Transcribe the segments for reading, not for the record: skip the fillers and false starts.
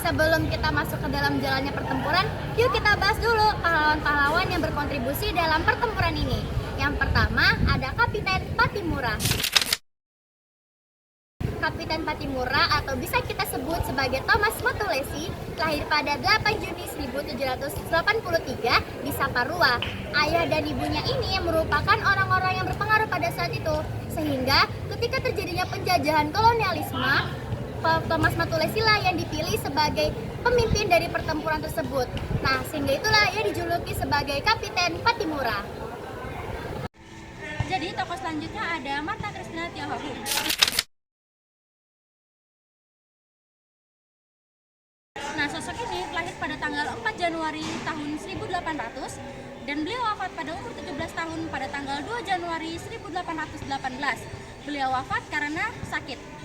Sebelum kita masuk ke dalam jalannya pertempuran, yuk kita bahas dulu pahlawan-pahlawan yang berkontribusi dalam pertempuran ini. Yang pertama ada Kapiten Patimura. Kapiten Patimura atau bisa kita sebut sebagai Thomas Matulesi lahir pada 8 Juni 1783 di Saparua. Ayah dan ibunya ini merupakan orang-orang yang berpengaruh pada saat itu, sehingga ketika terjadinya penjajahan kolonialisme, Thomas Matulesi lah yang dipilih sebagai pemimpin dari pertempuran tersebut. Nah, sehingga itulah ia dijuluki sebagai Kapiten Patimura. Jadi tokoh selanjutnya ada Martha Christina Tiahohu. Nah, sosok ini lahir pada tanggal 4 Januari tahun 1800 dan beliau wafat pada umur 17 tahun pada tanggal 2 Januari 1818. Beliau wafat karena sakit.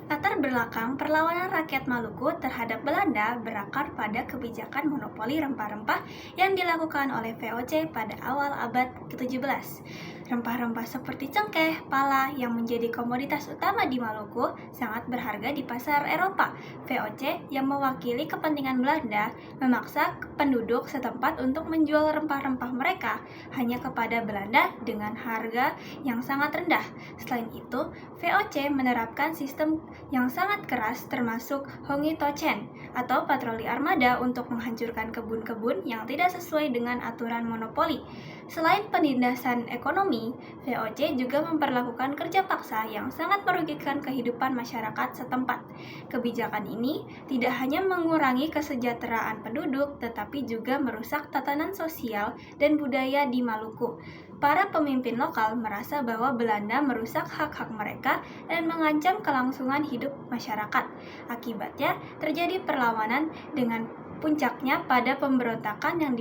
Latar belakang perlawanan rakyat Maluku terhadap Belanda berakar pada kebijakan monopoli rempah-rempah yang dilakukan oleh VOC pada awal abad ke-17. Rempah-rempah seperti cengkeh, pala yang menjadi komoditas utama di Maluku sangat berharga di pasar Eropa. VOC yang mewakili kepentingan Belanda memaksa penduduk setempat untuk menjual rempah-rempah mereka hanya kepada Belanda dengan harga yang sangat rendah. Selain itu, VOC menerapkan sistem yang sangat keras termasuk Hongi Tochen atau patroli armada untuk menghancurkan kebun-kebun yang tidak sesuai dengan aturan monopoli. Selain penindasan ekonomi, VOC juga memperlakukan kerja paksa yang sangat merugikan kehidupan masyarakat setempat. Kebijakan ini tidak hanya mengurangi kesejahteraan penduduk, tetapi juga merusak tatanan sosial dan budaya di Maluku. Para pemimpin lokal merasa bahwa Belanda merusak hak-hak mereka dan mengancam kelangsungan hidup masyarakat. Akibatnya, terjadi perlawanan dengan puncaknya pada pemberontakan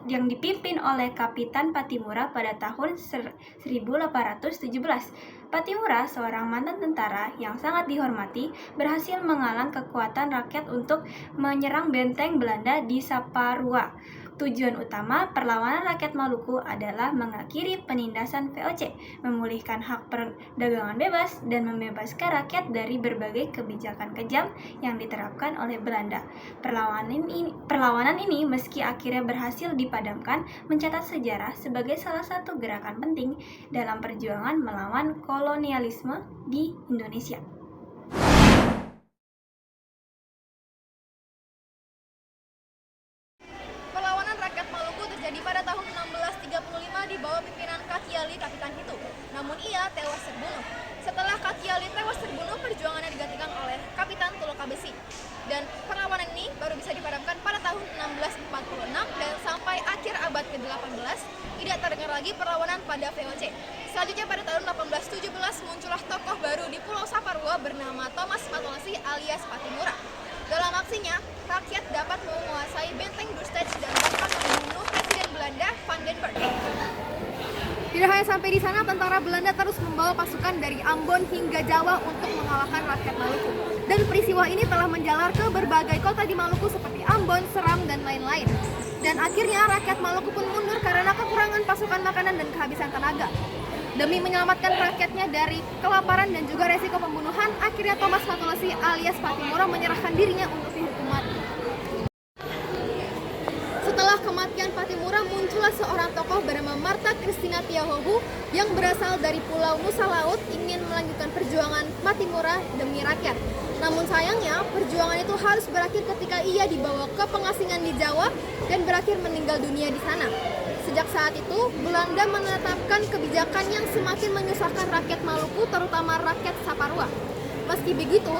yang dipimpin oleh Kapitan Patimura pada tahun 1817. Patimura, seorang mantan tentara yang sangat dihormati, berhasil mengalang kekuatan rakyat untuk menyerang benteng Belanda di Saparua. Tujuan utama perlawanan rakyat Maluku adalah mengakhiri penindasan VOC, memulihkan hak perdagangan bebas, dan membebaskan rakyat dari berbagai kebijakan kejam yang diterapkan oleh Belanda. Perlawanan ini meski akhirnya berhasil dipadamkan, mencatat sejarah sebagai salah satu gerakan penting dalam perjuangan melawan kolonialisme di Indonesia. Terjadi pada tahun 1635 di bawah pimpinan Kakiali Kapitan Hitu. Namun ia tewas terbunuh. Setelah Kakiali tewas terbunuh, perjuangannya digantikan oleh Kapitan Tuloka Besi. Dan perlawanan ini baru bisa dipadamkan pada tahun 1646 dan sampai akhir abad ke-18 tidak terdengar lagi perlawanan pada VOC. Selanjutnya pada tahun 1817 muncullah tokoh baru di Pulau Saparua bernama Thomas Matulesi alias Patimura. Dalam aksinya, rakyat dapat menguasai benteng Dorstedts dan bahkan membunuh Presiden Belanda Van den Berg. Tidak hanya sampai di sana, tentara Belanda terus membawa pasukan dari Ambon hingga Jawa untuk mengalahkan rakyat Maluku. Dan peristiwa ini telah menjalar ke berbagai kota di Maluku seperti Ambon, Seram, dan lain-lain. Dan akhirnya rakyat Maluku pun mundur karena kekurangan pasukan makanan dan kehabisan tenaga. Demi menyelamatkan rakyatnya dari kelaparan dan juga resiko pembunuhan, akhirnya Thomas Matulesi alias Patimura menyerahkan dirinya untuk dihukum mati. Setelah kematian Patimura, muncullah seorang tokoh bernama Martha Christina Tiahohu yang berasal dari Pulau Nusa Laut ingin melanjutkan perjuangan Patimura demi rakyat. Namun sayangnya, perjuangan itu harus berakhir ketika ia dibawa ke pengasingan di Jawa dan berakhir meninggal dunia di sana. Sejak saat itu, Belanda menetapkan kebijakan yang semakin menyusahkan rakyat Maluku, terutama rakyat Saparua. Meski begitu,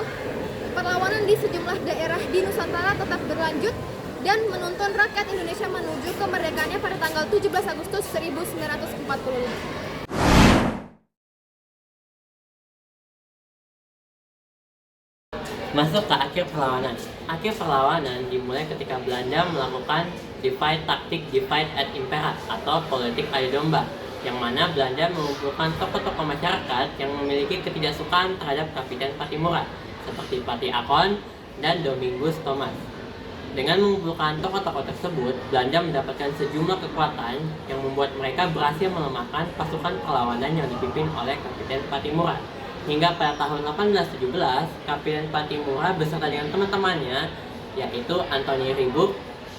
perlawanan di sejumlah daerah di Nusantara tetap berlanjut dan menuntun rakyat Indonesia menuju kemerdekaannya pada tanggal 17 Agustus 1945. Masuk ke akhir perlawanan. Akhir perlawanan dimulai ketika Belanda melakukan divide et impera atau politik adu domba, yang mana Belanda mengumpulkan tokoh-tokoh masyarakat yang memiliki ketidaksukaan terhadap Kapiten Patimura, seperti Pati Akon dan Domingus Thomas. Dengan mengumpulkan tokoh-tokoh tersebut, Belanda mendapatkan sejumlah kekuatan yang membuat mereka berhasil melemahkan pasukan perlawanan yang dipimpin oleh Kapiten Pattimura. Hingga pada tahun 1817, Kapiten Pattimura beserta dengan teman-temannya, yaitu Antoni Ribuk,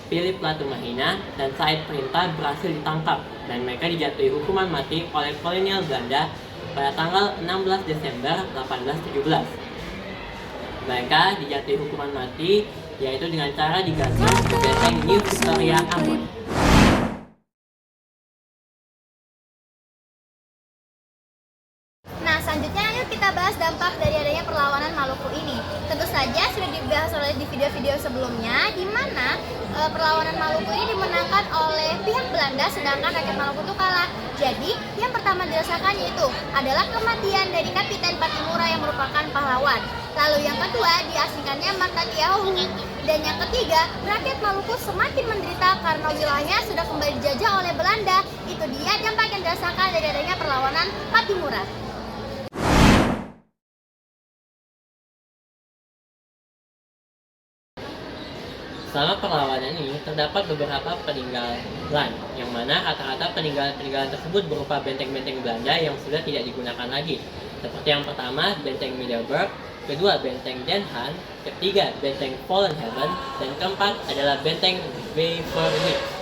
Philip Latumahina, dan Said Perintah berhasil ditangkap, dan mereka dijatuhi hukuman mati oleh kolonial Belanda pada tanggal 16 Desember 1817. Mereka dijatuhi hukuman mati yaitu dengan cara digantung di benteng New Victoria Ambon. Nah, selanjutnya yuk kita bahas dampak dari adanya perlawanan Maluku ini. Tentu saja sudah dibahas oleh di video-video sebelumnya, di mana perlawanan Maluku ini dimenangkan oleh pihak Belanda, sedangkan rakyat Maluku itu kalah. Jadi, yang pertama dirasakan yaitu adalah kematian dari Kapiten Pattimura yang merupakan pahlawan. Lalu yang kedua, diasingkannya Marta Tiahou. Dan yang ketiga, rakyat Maluku semakin menderita karena wilayahnya sudah kembali dijajah oleh Belanda. Itu dia dampak yang dirasakan dari adanya perlawanan Pattimura. Selama perlawanan ini terdapat beberapa peninggalan, yang mana rata-rata peninggalan tersebut berupa benteng-benteng Belanda yang sudah tidak digunakan lagi. Seperti yang pertama, benteng Middelburg, kedua benteng Den Haag, ketiga benteng Vollenhoven, dan keempat adalah benteng Beverwijk.